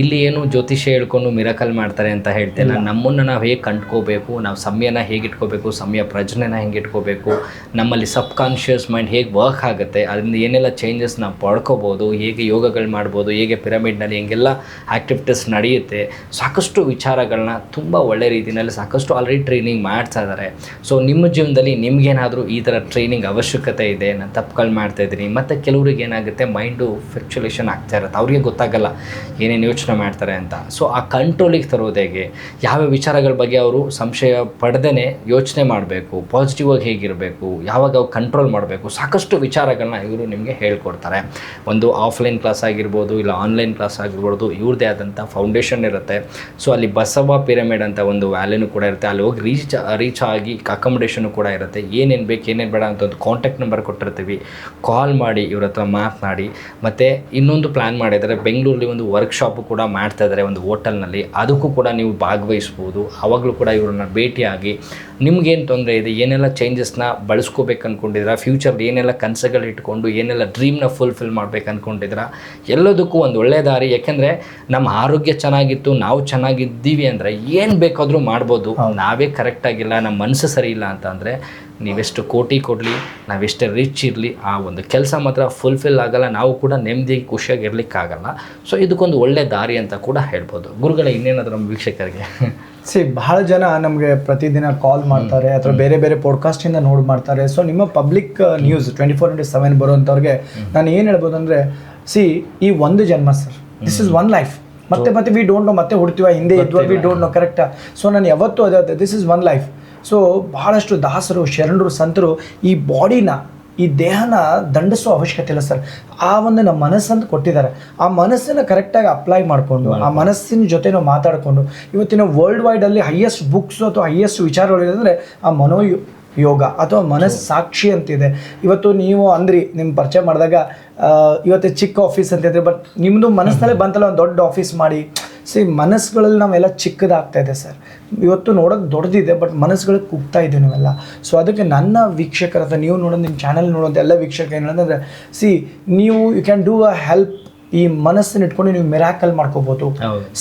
ಇಲ್ಲಿ ಏನು ಜ್ಯೋತಿಷ್ಯ ಹೇಳ್ಕೊಂಡು ಮಿರಾಕಲ್ ಮಾಡ್ತಾರೆ ಅಂತ ಹೇಳ್ತಿಲ್ಲ. ನಮ್ಮನ್ನು ನಾವು ಹೇಗೆ ಕಂಡ್ಕೋಬೇಕು, ನಾವು ಸಮಯನ ಹೇಗೆ ಇಟ್ಕೋಬೇಕು, ಸಮಯ ಪ್ರಜ್ಞೆನ ಹೆಂಗೆ ಇಟ್ಕೋಬೇಕು, ನಮ್ಮಲ್ಲಿ ಸಬ್ಕಾನ್ಷಿಯಸ್ ಮೈಂಡ್ ಹೇಗೆ ವರ್ಕ್ ಆಗುತ್ತೆ, ಅದರಿಂದ ಏನೆಲ್ಲ ಚೇಂಜಸ್ ನಾವು ಪಡ್ಕೋಬೋದು, ಹೇಗೆ ಯೋಗಗಳು ಮಾಡ್ಬೋದು, ಹೇಗೆ ಪಿರಮಿಡ್ನಲ್ಲಿ ಹೆಂಗೆಲ್ಲ ಆ್ಯಕ್ಟಿವಿಟೀಸ್ ನಡೆಯುತ್ತೆ, ಸಾಕಷ್ಟು ವಿಚಾರಗಳನ್ನ ತುಂಬ ತುಂಬ ಒಳ್ಳೆ ರೀತಿಯಲ್ಲಿ ಸಾಕಷ್ಟು ಆಲ್ರೆಡಿ ಟ್ರೈನಿಂಗ್ ಮಾಡ್ತಾ ಇದ್ದಾರೆ. ಸೊ ನಿಮ್ಮ ಜೀವನದಲ್ಲಿ ನಿಮ್ಗೇನಾದರೂ ಈ ಥರ ಟ್ರೈನಿಂಗ್ ಅವಶ್ಯಕತೆ ಇದೆ, ನಾನು ತಪ್ಪುಗಳು ಮಾಡ್ತಾಯಿದ್ದೀನಿ, ಮತ್ತು ಕೆಲವ್ರಿಗೆ ಏನಾಗುತ್ತೆ ಮೈಂಡು ಫ್ಲಕ್ಚುಲೇಷನ್ ಆಗ್ತಾ ಇರುತ್ತೆ, ಅವ್ರಿಗೆ ಗೊತ್ತಾಗಲ್ಲ ಏನೇನು ಯೋಚನೆ ಮಾಡ್ತಾರೆ ಅಂತ. ಸೊ ಆ ಕಂಟ್ರೋಲಿಗೆ ತರೋದು ಹೇಗೆ, ಯಾವ ವಿಚಾರಗಳ ಬಗ್ಗೆ ಅವರು ಸಂಶಯ ಪಡೆದೇ ಯೋಚನೆ ಮಾಡಬೇಕು, ಪಾಸಿಟಿವ್ ಆಗಿ ಹೇಗಿರಬೇಕು, ಯಾವಾಗ ಅವ್ರು ಕಂಟ್ರೋಲ್ ಮಾಡಬೇಕು, ಸಾಕಷ್ಟು ವಿಚಾರಗಳನ್ನ ಇವರು ನಿಮಗೆ ಹೇಳ್ಕೊಡ್ತಾರೆ. ಒಂದು ಆಫ್ಲೈನ್ ಕ್ಲಾಸ್ ಆಗಿರ್ಬೋದು, ಇಲ್ಲ ಆನ್ಲೈನ್ ಕ್ಲಾಸ್ ಆಗಿರ್ಬೋದು, ಇವ್ರದ್ದೇ ಆದಂಥ ಫೌಂಡೇಶನ್ ಇರುತ್ತೆ. ಸೊ ಅಲ್ಲಿ ಬಸವ ಪಿರಮಿಡ್ ಅಂತ ಒಂದು ವ್ಯಾಲ್ಯೂನು ಕೂಡ ಇರುತ್ತೆ, ಅಲ್ಲಿ ಹೋಗಿ ರೀಚ್ ಆಗಿ ಅಕಾಮಿಡೇಷನು ಕೂಡ ಇರುತ್ತೆ. ಏನೇನು ಬೇಕು ಏನೇನು ಬೇಡ ಅಂತ ಒಂದು ಕಾಂಟ್ಯಾಕ್ಟ್ ನಂಬರ್ ಕೊಟ್ಟಿರ್ತೀವಿ, ಕಾಲ್ ಮಾಡಿ ಇವ್ರ ಹತ್ರ ಮಾತನಾಡಿ. ಮತ್ತು ಇನ್ನೊಂದು ಪ್ಲ್ಯಾನ್ ಮಾಡಿದ್ದಾರೆ, ಬೆಂಗಳೂರಲ್ಲಿ ಒಂದು ವರ್ಕ್ಶಾಪು ಕೂಡ ಮಾಡ್ತಾ ಇದ್ದಾರೆ ಒಂದು ಹೋಟೆಲ್ನಲ್ಲಿ, ಅದಕ್ಕೂ ಕೂಡ ನೀವು ಭಾಗವಹಿಸ್ಬೋದು. ಆವಾಗಲೂ ಕೂಡ ಇವ್ರನ್ನ ಭೇಟಿಯಾಗಿ ನಿಮ್ಗೇನು ತೊಂದರೆ ಇದೆ, ಏನೆಲ್ಲ ಚೇಂಜಸ್ನ ಬಳಸ್ಕೋಬೇಕು ಅಂದ್ಕೊಂಡಿದ್ದೀರಾ, ಫ್ಯೂಚರ್ಲಿ ಏನೆಲ್ಲ ಕನಸುಗಳು ಇಟ್ಕೊಂಡು ಏನೆಲ್ಲ ಡ್ರೀಮ್ನ ಫುಲ್ಫಿಲ್ ಮಾಡ್ಬೇಕು ಅಂದ್ಕೊಂಡಿದ್ದೀರಾ, ಎಲ್ಲದಕ್ಕೂ ಒಂದು ಒಳ್ಳೆ ದಾರಿ. ಯಾಕೆಂದರೆ ನಮ್ಮ ಆರೋಗ್ಯ ಚೆನ್ನಾಗಿತ್ತು, ನಾವು ಚೆನ್ನಾಗಿದ್ದೀವಿ ಅಂದರೆ ಏನು ಬೇಕಾದರೂ ಮಾಡ್ಬೋದು. ನಾವೇ ಕರೆಕ್ಟಾಗಿಲ್ಲ, ನಮ್ಮ ಮನಸ್ಸು ಸರಿ ಇಲ್ಲ ಅಂತಂದರೆ ನೀವೆಷ್ಟು ಕೋಟಿ ಕೊಡಲಿ, ನಾವೆಷ್ಟೇ ರಿಚ್ ಇರಲಿ, ಆ ಒಂದು ಕೆಲಸ ಮಾತ್ರ ಫುಲ್ಫಿಲ್ ಆಗಲ್ಲ, ನಾವು ಕೂಡ ನೆಮ್ಮದಿ ಖುಷಿಯಾಗಿ ಇರಲಿಕ್ಕಾಗಲ್ಲ. ಸೊ ಇದಕ್ಕೊಂದು ಒಳ್ಳೆ ದಾರಿ ಅಂತ ಕೂಡ ಹೇಳ್ಬೋದು. ಗುರುಗಳೇ, ಇನ್ನೇನಾದರೂ ನಮ್ಮ ವೀಕ್ಷಕರಿಗೆ ಬಹಳ ಜನ ನಮಗೆ ಪ್ರತಿದಿನ ಕಾಲ್ ಮಾಡ್ತಾರೆ ಅಥವಾ ಬೇರೆ ಬೇರೆ ಪಾಡ್ಕಾಸ್ಟಿಂದ ನೋಡಿ ಮಾಡ್ತಾರೆ. ಸೊ ನಿಮ್ಮ ಪಬ್ಲಿಕ್ ನ್ಯೂಸ್ 24/7 ಬರುವಂಥವ್ರಿಗೆ ನಾನು ಏನು ಹೇಳ್ಬೋದು ಅಂದರೆ, ಈ ಒಂದು ಜನ್ಮ sir, this is one life. ಮತ್ತೆ ವಿ ಡೋಂಟ್ ನೋ, ಮತ್ತೆ ಹುಡ್ತೀವ, ಹಿಂದೆ ಇದ್ವಾ, ವಿ ಡೋಂಟ್ ನೋ, ಕರೆಕ್ಟಾ? ಸೊ ನಾನು ಯಾವತ್ತೂ ಅದೇ, this is one life. So ಬಹಳಷ್ಟು ದಾಸರು, ಶರಣರು, ಸಂತರು ಈ ಬಾಡಿನ, ಈ ದೇಹನ ದಂಡಿಸೋ ಅವಶ್ಯಕತೆ ಇಲ್ಲ ಸರ್. ಆ ಒಂದು ನಮ್ಮ ಮನಸ್ಸಂತ ಕೊಟ್ಟಿದ್ದಾರೆ, ಆ ಮನಸ್ಸನ್ನು ಕರೆಕ್ಟಾಗಿ ಅಪ್ಲೈ ಮಾಡಿಕೊಂಡು, ಆ ಮನಸ್ಸಿನ ಜೊತೆ ನಾವು ಮಾತಾಡಿಕೊಂಡು, ಇವತ್ತಿನ ವರ್ಲ್ಡ್ ವೈಡಲ್ಲಿ ಹೈಯೆಸ್ಟ್ ಬುಕ್ಸ್ ಅಥವಾ ಹೈಯೆಸ್ಟ್ ವಿಚಾರಗಳು ಅಂದರೆ ಆ ಯೋಗ ಅಥವಾ ಮನಸ್ಸು ಸಾಕ್ಷಿ ಅಂತಿದೆ. ಇವತ್ತು ನೀವು ಅಂದ್ರಿ ನಿಮ್ಮ ಪರಿಚಯ ಮಾಡಿದಾಗ ಇವತ್ತು ಚಿಕ್ಕ ಆಫೀಸ್ ಅಂತಿದ್ರೆ, ಬಟ್ ನಿಮ್ಮದು ಮನಸ್ಸಿನಲ್ಲೇ ಬಂತಲ್ಲ ಒಂದು ದೊಡ್ಡ ಆಫೀಸ್ ಮಾಡಿ. ಮನಸ್ಸುಗಳಲ್ಲಿ ನಾವೆಲ್ಲ ಚಿಕ್ಕದಾಗ್ತಾ ಇದೆ ಸರ್. ಇವತ್ತು ನೋಡೋಕೆ ದೊಡ್ಡದಿದೆ, ಬಟ್ ಮನಸ್ಸುಗಳಿಗೆ ಕುಗ್ತಾ ಇದ್ದೀವಿ ನಾವೆಲ್ಲ. ಸೊ ಅದಕ್ಕೆ ನನ್ನ ವೀಕ್ಷಕರ ಅಥವಾ ನೀವು ನೋಡೋದು, ನಿಮ್ಮ ಚಾನಲ್ ನೋಡೋದು ಎಲ್ಲ ವೀಕ್ಷಕರು ಏನು ಹೇಳೋದಂದರೆ, ನೀವು you can do a help. ಈ ಮನಸ್ಸನ್ನು ಇಟ್ಕೊಂಡು ನೀವು ಮಿರಾಕಲ್ ಮಾಡ್ಕೋಬೋದು.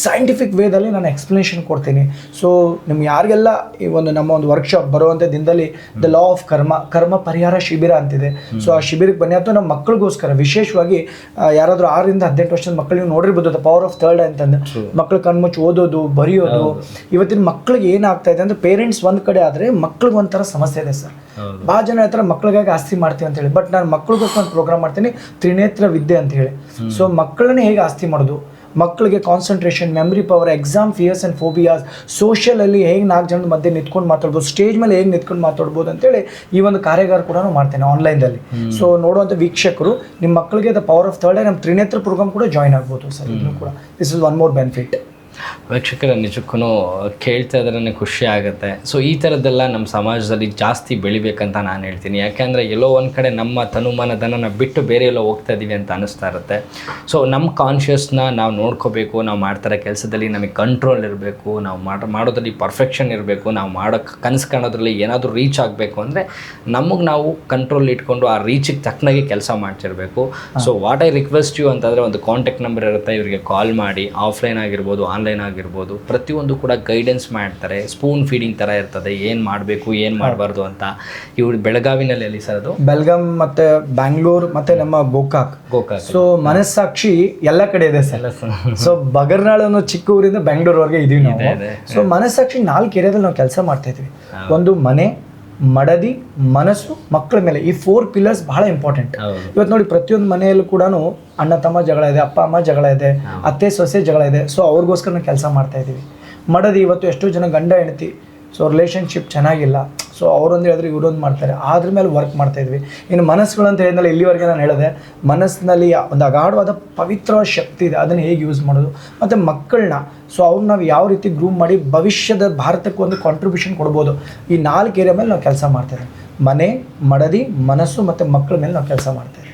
ಸೈಂಟಿಫಿಕ್ ವೇದಲ್ಲಿ ನಾನು ಎಕ್ಸ್ಪ್ಲನೇಷನ್ ಕೊಡ್ತೀನಿ. ಸೊ ನಿಮ್ಗೆ ಯಾರಿಗೆಲ್ಲ ಈ ನಮ್ಮ ಒಂದು ವರ್ಕ್ಶಾಪ್ ಬರುವಂಥ ದಿನದಲ್ಲಿ ದ ಲಾ ಆಫ್ ಕರ್ಮ ಪರಿಹಾರ ಶಿಬಿರ ಅಂತಿದೆ. ಸೊ ಆ ಶಿಬಿರಕ್ಕೆ ಬನ್ನಿ. ಅಥವಾ ನಮ್ಮ ಮಕ್ಕಳಿಗೋಸ್ಕರ ವಿಶೇಷವಾಗಿ ಯಾರಾದರೂ 6ರಿಂದ 18 ವರ್ಷದ ಮಕ್ಕಳಿಗೆ ನೋಡಿರ್ಬೋದು, ದ ಪವರ್ ಆಫ್ ಥರ್ಡ್ ಅಂತಂದು. ಮಕ್ಕಳು ಕಣ್ಮುಚ್ಚಿ ಓದೋದು, ಬರೆಯೋದು. ಇವತ್ತಿನ ಮಕ್ಳಿಗೆ ಏನಾಗ್ತಾ ಇದೆ ಅಂದರೆ, ಪೇರೆಂಟ್ಸ್ ಒಂದು ಕಡೆ ಆದರೆ ಮಕ್ಳಿಗೆ ಒಂಥರ ಸಮಸ್ಯೆ ಇದೆ ಸರ್. ಭಾಳ ಜನ ಹೇಳ್ತಾರೆ ಮಕ್ಳಿಗಾಗಿ ಆಸ್ತಿ ಮಾಡ್ತೀವಿ ಅಂತ ಹೇಳಿ, ಬಟ್ ನಾನು ಮಕ್ಳಿಗೋಸ್ಕರ ಒಂದು ಪ್ರೋಗ್ರಾಮ್ ಮಾಡ್ತೀನಿ, ತ್ರಿನೇತ್ರ ವಿದ್ಯೆ ಅಂತ ಹೇಳಿ. ಸೊ ಮಕ್ಕಳನ್ನೇ ಹೇಗೆ ಆಸ್ತಿ ಮಾಡೋದು, ಮಕ್ಕಳಿಗೆ concentration, memory power, exam fears and phobias, ಸೋಷಿಯಲಲ್ಲಿ ಹೇಗೆ 4 ಜನದ ಮಧ್ಯೆ ನಿಂತ್ಕೊಂಡು ಮಾತಾಡ್ಬೋದು, ಸ್ಟೇಜ್ ಮೇಲೆ ಹೇಗೆ ನಿಂತ್ಕೊಂಡು ಮಾತಾಡ್ಬೋದು ಅಂತೇಳಿ ಈ ಒಂದು ಕಾರ್ಯಾಗಾರ ಕೂಡ ಮಾಡ್ತೇನೆ ಆನ್ಲೈನ್ದಲ್ಲಿ. ಸೊ ನೋಡುವಂಥ ವೀಕ್ಷಕರು ನಿಮ್ಮ ಮಕ್ಕಳಿಗೆ ದ ಪವರ್ ಆಫ್ ಥರ್ಡ್ ನಮ್ಮ ತ್ರಿನೇತ್ರ ಪ್ರೋಗ್ರಾಮ್ ಕೂಡ ಜಾಯ್ನ್ ಆಗ್ಬೋದು ಸರ್. ಇದನ್ನು ಕೂಡ this is one more benefit. ವೀಕ್ಷಕರ ನಿಜಕ್ಕೂ ಕೇಳ್ತಾ ಇದ್ರೇ ಖುಷಿ ಆಗುತ್ತೆ. ಸೊ ಈ ಥರದ್ದೆಲ್ಲ ನಮ್ಮ ಸಮಾಜದಲ್ಲಿ ಜಾಸ್ತಿ ಬೆಳಿಬೇಕಂತ ನಾನು ಹೇಳ್ತೀನಿ. ಯಾಕೆಂದರೆ ಎಲ್ಲೋ ಒಂದು ಕಡೆ ನಮ್ಮ ತನುಮನದನ್ನು ಬಿಟ್ಟು ಬೇರೆ ಎಲ್ಲೋ ಹೋಗ್ತಾ ಇದ್ದೀವಿ ಅಂತ ಅನ್ನಿಸ್ತಾ ಇರುತ್ತೆ. ಸೊ ನಮ್ಮ ಕಾನ್ಷಿಯಸ್ನ ನಾವು ನೋಡ್ಕೋಬೇಕು. ನಾವು ಮಾಡ್ತಾರೋ ಕೆಲಸದಲ್ಲಿ ನಮಗೆ ಕಂಟ್ರೋಲ್ ಇರಬೇಕು, ನಾವು ಮಾಡೋದ್ರಲ್ಲಿ ಪರ್ಫೆಕ್ಷನ್ ಇರಬೇಕು, ನಾವು ಮಾಡೋಕ್ಕೆ ಕನಸು ಕಾಣೋದ್ರಲ್ಲಿ ಏನಾದರೂ ರೀಚ್ ಆಗಬೇಕು ಅಂದರೆ ನಮಗೆ ನಾವು ಕಂಟ್ರೋಲ್ ಇಟ್ಕೊಂಡು ಆ ರೀಚಿಗೆ ತಕ್ಕನಾಗಿ ಕೆಲಸ ಮಾಡ್ತಿರ್ಬೇಕು. So what I request you ಅಂತಂದರೆ, ಒಂದು ಕಾಂಟ್ಯಾಕ್ಟ್ ನಂಬರ್ ಇರುತ್ತೆ, ಇವರಿಗೆ ಕಾಲ್ ಮಾಡಿ, ಆಫ್ಲೈನ್ ಆಗಿರ್ಬೋದು ಆನ್ಲೈನ್ ಆಗಿರ್ಬೋದು, ಪ್ರತಿಯೊಂದು ಕೂಡ ಗೈಡೆನ್ಸ್ ಮಾಡ್ತಾರೆ. ಸ್ಪೂನ್ ಫೀಡಿಂಗ್ ಥರ ಇರ್ತದೆ, ಏನು ಮಾಡಬೇಕು ಏನು ಮಾಡಬಾರ್ದು ಅಂತ. ಇವರು ಬೆಳಗಾವಿನಲ್ಲಿ ಎಲ್ಲಿ ಸರ್ ಅದು? ಬೆಳಗಾಂ ಮತ್ತು ಬ್ಯಾಂಗ್ಳೂರು ಮತ್ತು ನಮ್ಮ ಗೋಕಾಕ್. ಸೊ ಮನಸ್ಸಾಕ್ಷಿ ಎಲ್ಲ ಕಡೆ ಇದೆ ಸರ್. ಸೊ ಬಗರ್ನಾಳ್ ಅನ್ನೋ ಚಿಕ್ಕ ಊರಿಂದ ಬೆಂಗಳೂರವರೆಗೆ ಇದೀವಿ ನಾವು. ಸೊ ಮನಸ್ಸಾಕ್ಷಿ 4 ಏರಿಯಾದಲ್ಲಿ ನಾವು ಕೆಲಸ ಮಾಡ್ತಾ ಇದ್ವಿ. ಒಂದು ಮನೆ, ಮಡದಿ, ಮನಸ್ಸು, ಮಕ್ಕಳ ಮೇಲೆ. ಈ 4 ಪಿಲ್ಲರ್ಸ್ ಬಹಳ ಇಂಪಾರ್ಟೆಂಟ್. ಇವತ್ತು ನೋಡಿ, ಪ್ರತಿಯೊಂದು ಮನೆಯಲ್ಲೂ ಕೂಡ ಅಣ್ಣ ತಮ್ಮ ಜಗಳ ಇದೆ, ಅಪ್ಪ ಅಮ್ಮ ಜಗಳ ಇದೆ, ಅತ್ತೆ ಸೊಸೆ ಜಗಳ ಇದೆ. ಸೊ ಅವ್ರಿಗೋಸ್ಕರ ನಾವು ಕೆಲಸ ಮಾಡ್ತಾ ಇದ್ದೀವಿ. ಮಡದಿ, ಇವತ್ತು ಎಷ್ಟೋ ಜನ ಗಂಡ ಹೆಂಡತಿ, ಸೊ ರಿಲೇಷನ್ಶಿಪ್ ಚೆನ್ನಾಗಿಲ್ಲ, ಸೊ ಅವರೊಂದು ಹೇಳಿದ್ರೆ ಇವರೊಂದು ಮಾಡ್ತಾರೆ, ಅದ್ರ ಮೇಲೆ ವರ್ಕ್ ಮಾಡ್ತಾ ಇದ್ವಿ. ಇನ್ನು ಮನಸ್ಸುಗಳು ಅಂತ ಹೇಳಿದ್ನಲ್ಲ, ಇಲ್ಲಿವರೆಗೆ ನಾನು ಹೇಳಿದೆ, ಮನಸ್ಸಿನಲ್ಲಿ ಒಂದು ಅಗಾಢವಾದ ಪವಿತ್ರವಾದ ಶಕ್ತಿ ಇದೆ, ಅದನ್ನು ಹೇಗೆ ಯೂಸ್ ಮಾಡೋದು, ಮತ್ತು ಮಕ್ಕಳನ್ನ ಸೊ ಅವ್ರು ನಾವು ಯಾವ ರೀತಿ ಗ್ರೂಮ್ ಮಾಡಿ ಭವಿಷ್ಯದ ಭಾರತಕ್ಕೆ ಒಂದು ಕಾಂಟ್ರಿಬ್ಯೂಷನ್ ಕೊಡ್ಬೋದು. ಈ 4 ಏರಿಯಾ ಮೇಲೆ ನಾವು ಕೆಲಸ ಮಾಡ್ತೇವೆ. ಮನೆ, ಮಡದಿ, ಮನಸ್ಸು ಮತ್ತು ಮಕ್ಕಳ ಮೇಲೆ ನಾವು ಕೆಲಸ ಮಾಡ್ತೇವೆ.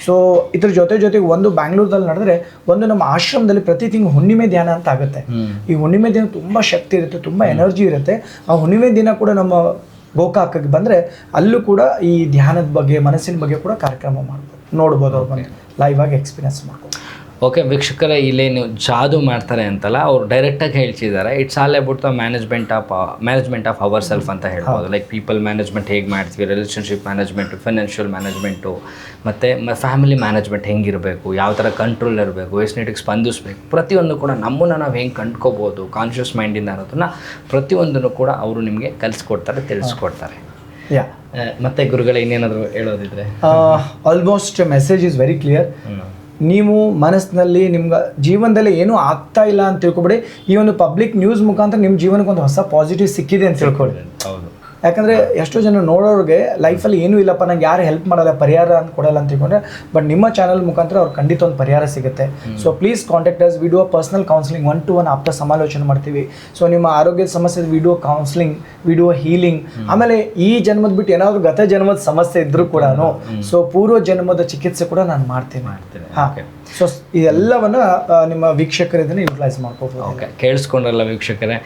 ಸೊ ಇದ್ರ ಜೊತೆಗೆ ಒಂದು ಬ್ಯಾಂಗ್ಳೂರ್ದಲ್ಲಿ ನಡೆದ್ರೆ, ಒಂದು ನಮ್ಮ ಆಶ್ರಮದಲ್ಲಿ ಪ್ರತಿ ತಿಂಗಳು ಹುಣ್ಣಿಮೆ ಧ್ಯಾನ ಅಂತ ಆಗುತ್ತೆ. ಈ ಹುಣ್ಣಿಮೆ ದಿನ ತುಂಬ ಶಕ್ತಿ ಇರುತ್ತೆ, ತುಂಬ ಎನರ್ಜಿ ಇರುತ್ತೆ. ಆ ಹುಣ್ಣಿಮೆ ದಿನ ಕೂಡ ನಮ್ಮ ಗೋಕಾಕಕ್ಕೆ ಬಂದರೆ ಅಲ್ಲೂ ಕೂಡ ಈ ಧ್ಯಾನದ ಬಗ್ಗೆ, ಮನಸ್ಸಿನ ಬಗ್ಗೆ ಕೂಡ ಕಾರ್ಯಕ್ರಮ ಮಾಡ್ಬೋದು, ನೋಡ್ಬೋದು. ಅವ್ರು ಬಂದು ಲೈವ್ ಆಗಿ ಎಕ್ಸ್ಪೀರಿಯನ್ಸ್ ಮಾಡ್ಬೋದು. ಓಕೆ ವೀಕ್ಷಕರೇ, ಇಲ್ಲಿ ನೀವು ಜಾದು ಮಾಡ್ತಾರೆ ಅಂತಲ್ಲ, ಅವ್ರು ಡೈರೆಕ್ಟಾಗಿ ಹೇಳ್ತಿದ್ದಾರೆ, it's all about the management of our self ಅಂತ ಹೇಳ್ಬೋದು. ಲೈಕ್ ಪೀಪಲ್ ಮ್ಯಾನೇಜ್ಮೆಂಟ್ ಹೇಗೆ ಮಾಡ್ತೀವಿ, ರಿಲೇಷನ್ಶಿಪ್ ಮ್ಯಾನೇಜ್ಮೆಂಟು, ಫೈನಾನ್ಷಿಯಲ್ ಮ್ಯಾನೇಜ್ಮೆಂಟು, ಮತ್ತು ಫ್ಯಾಮಿಲಿ ಮ್ಯಾನೇಜ್ಮೆಂಟ್ ಹೆಂಗಿರಬೇಕು, ಯಾವ ಥರ ಕಂಟ್ರೋಲ್ ಇರಬೇಕು, ವಯಸ್ಸಿನಿಟಿಗೆ ಸ್ಪಂದಿಸಬೇಕು, ಪ್ರತಿಯೊಂದು ಕೂಡ ನಮ್ಮನ್ನು ನಾವು ಹೆಂಗೆ ಕಂಡ್ಕೋಬೋದು ಕಾನ್ಷಿಯಸ್ ಮೈಂಡಿಂದ ಅನ್ನೋದನ್ನು ಪ್ರತಿಯೊಂದನ್ನು ಕೂಡ ಅವರು ನಿಮಗೆ ಕಲಿಸ್ಕೊಡ್ತಾರೆ, ತಿಳಿಸ್ಕೊಡ್ತಾರೆ. ಯಾ ಮತ್ತು ಗುರುಗಳೇ ಇನ್ನೇನಾದರೂ ಹೇಳೋದಿದ್ರೆ? Almost message is very clear. ನೀವು ಮನಸ್ಸಿನಲ್ಲಿ ನಿಮ್ಗೆ ಜೀವನದಲ್ಲಿ ಏನೂ ಆಗ್ತಾ ಇಲ್ಲ ಅಂತ ತಿಳ್ಕೊಬೇಡಿ. ಈ ಒಂದು ಪಬ್ಲಿಕ್ ನ್ಯೂಸ್ ಮುಖಾಂತರ ನಿಮ್ಮ ಜೀವನಕ್ಕೆ ಒಂದು ಹೊಸ ಪಾಸಿಟಿವ್ ಸಿಕ್ಕಿದೆ ಅಂತ ತಿಳ್ಕೊಳ್ಳಿ. ಹೌದು. ಯಾಕಂದರೆ ಎಷ್ಟೋ ಜನ ನೋಡೋರಿಗೆ ಲೈಫಲ್ಲಿ ಏನೂ ಇಲ್ಲಪ್ಪ, ನಂಗೆ ಯಾರು ಹೆಲ್ಪ್ ಮಾಡಲ್ಲ, ಪರಿಹಾರ ಅಂತ ಕೊಡಲ್ಲ ಅಂತ ತಿಳ್ಕೊಂಡ್ರೆ, ಬಟ್ ನಿಮ್ಮ ಚಾನಲ್ ಮುಖಾಂತರ ಅವ್ರು ಖಂಡಿತ ಒಂದು ಪರಿಹಾರ ಸಿಗುತ್ತೆ. So please contact us. Video personal counselling 1-to-1 ಆಪ್ತ ಸಮಾಲೋಚನೆ ಮಾಡ್ತೀವಿ. ಸೊ ನಿಮ್ಮ ಆರೋಗ್ಯದ ಸಮಸ್ಯೆ ವಿಡಿಯೋ ಕೌನ್ಸಿಲಿಂಗ್, ವಿಡಿಯೋ ಹೀಲಿಂಗ್, ಆಮೇಲೆ ಈ ಜನ್ಮದ ಬಿಟ್ಟು ಏನಾದರೂ ಗತ ಜನ್ಮದ ಸಮಸ್ಯೆ ಇದ್ರೂ ಕೂಡ ಸೊ ಪೂರ್ವ ಜನ್ಮದ ಚಿಕಿತ್ಸೆ ಕೂಡ ನಾನು ಮಾಡ್ತೀನಿ. ಹಾಂ, ಸೊ ಇದೆಲ್ಲವನ್ನು ನಿಮ್ಮ ವೀಕ್ಷಕರು ಇದನ್ನು ಯುಟಿಲೈಸ್ ಮಾಡ್ಕೋಬೋದು. ಓಕೆ, ಕೇಳಿಸ್ಕೊಂಡ್ರಲ್ಲ ವೀಕ್ಷಕರೇ.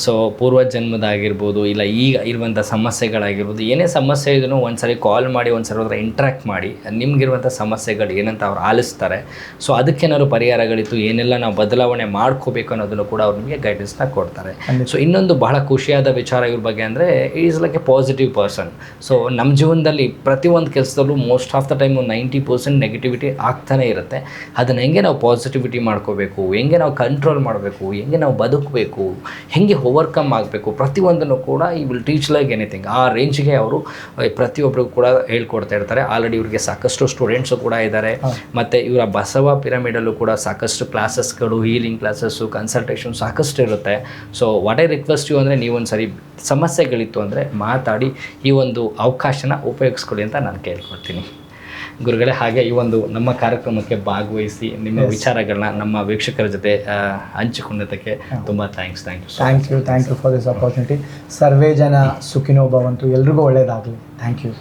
ಸೊ ಪೂರ್ವ ಜನ್ಮದಾಗಿರ್ಬೋದು, ಇಲ್ಲ ಈಗ ಇರುವಂಥ ಸಮಸ್ಯೆಗಳಾಗಿರ್ಬೋದು, ಏನೇ ಸಮಸ್ಯೆ ಇದನ್ನು ಒಂದ್ಸರಿ ಕಾಲ್ ಮಾಡಿ, ಒಂದ್ಸರಿ ಹತ್ರ ಇಂಟ್ರ್ಯಾಕ್ಟ್ ಮಾಡಿ, ನಿಮ್ಗಿರುವಂಥ ಸಮಸ್ಯೆಗಳು ಏನಂತ ಅವ್ರು ಆಲಿಸ್ತಾರೆ. ಸೊ ಅದಕ್ಕೇನಾದ್ರು ಪರಿಹಾರಗಳಿತ್ತು, ಏನೆಲ್ಲ ನಾವು ಬದಲಾವಣೆ ಮಾಡ್ಕೋಬೇಕು ಅನ್ನೋದನ್ನು ಕೂಡ ಅವ್ರು ನಿಮಗೆ ಗೈಡೆನ್ಸ್ನ ಕೊಡ್ತಾರೆ. ಸೊ ಇನ್ನೊಂದು ಬಹಳ ಖುಷಿಯಾದ ವಿಚಾರ ಇವ್ರ ಬಗ್ಗೆ ಅಂದರೆ, is like a positive person. So ನಮ್ಮ ಜೀವನದಲ್ಲಿ ಪ್ರತಿಯೊಂದು ಕೆಲಸದಲ್ಲೂ most of the time 90% negativity ಆಗ್ತಾನೆ ಇರುತ್ತೆ. ಅದನ್ನು ಹೆಂಗೆ ನಾವು ಪಾಸಿಟಿವಿಟಿ ಮಾಡ್ಕೋಬೇಕು, ಹೆಂಗೆ ನಾವು ಕಂಟ್ರೋಲ್ ಮಾಡಬೇಕು, ಹೆಂಗೆ ನಾವು ಬದುಕಬೇಕು, ಹೆಂಗೆ ಓವರ್ಕಮ್ ಆಗಬೇಕು, ಪ್ರತಿಯೊಂದನ್ನು ಕೂಡ ಈ ವಿಲ್ ಟೀಚ್ ಲೈಕ್ ಎನಿಥಿಂಗ್. ಆ ರೇಂಜ್ಗೆ ಅವರು ಪ್ರತಿಯೊಬ್ಬರಿಗೂ ಕೂಡ ಹೇಳ್ಕೊಡ್ತಾ ಇರ್ತಾರೆ. ಆಲ್ರೆಡಿ ಇವರಿಗೆ ಸಾಕಷ್ಟು ಸ್ಟೂಡೆಂಟ್ಸು ಕೂಡ ಇದ್ದಾರೆ. ಮತ್ತು ಇವರ ಬಸವ ಪಿರಮಿಡಲ್ಲೂ ಕೂಡ ಸಾಕಷ್ಟು ಕ್ಲಾಸಸ್ಗಳು, ಹೀಲಿಂಗ್ ಕ್ಲಾಸಸ್ಸು, ಕನ್ಸಲ್ಟೇಷನ್ ಸಾಕಷ್ಟು ಇರುತ್ತೆ. So what I request you ಅಂದರೆ, ನೀವೊಂದು ಸರಿ ಸಮಸ್ಯೆಗಳಿತ್ತು ಅಂದರೆ ಮಾತಾಡಿ ಈ ಒಂದು ಅವಕಾಶನ ಉಪಯೋಗಿಸ್ಕೊಳ್ಳಿ ಅಂತ ನಾನು ಕೇಳ್ಕೊಳ್ತೀನಿ. ಗುರುಗಳೇ, ಹಾಗೆ ಈ ಒಂದು ನಮ್ಮ ಕಾರ್ಯಕ್ರಮಕ್ಕೆ ಭಾಗವಹಿಸಿ ನಿಮ್ಮ ವಿಚಾರಗಳನ್ನ ನಮ್ಮ ವೀಕ್ಷಕರ ಜೊತೆ ಹಂಚಿಕೊಂಡದಕ್ಕೆ ತುಂಬ thanks. Thank you for this opportunity. ಸರ್ವೇ ಜನ ಸುಖಿನೋ ಭವಂತು. ಎಲ್ರಿಗೂ ಒಳ್ಳೆಯದಾಗಲಿ. Thank you.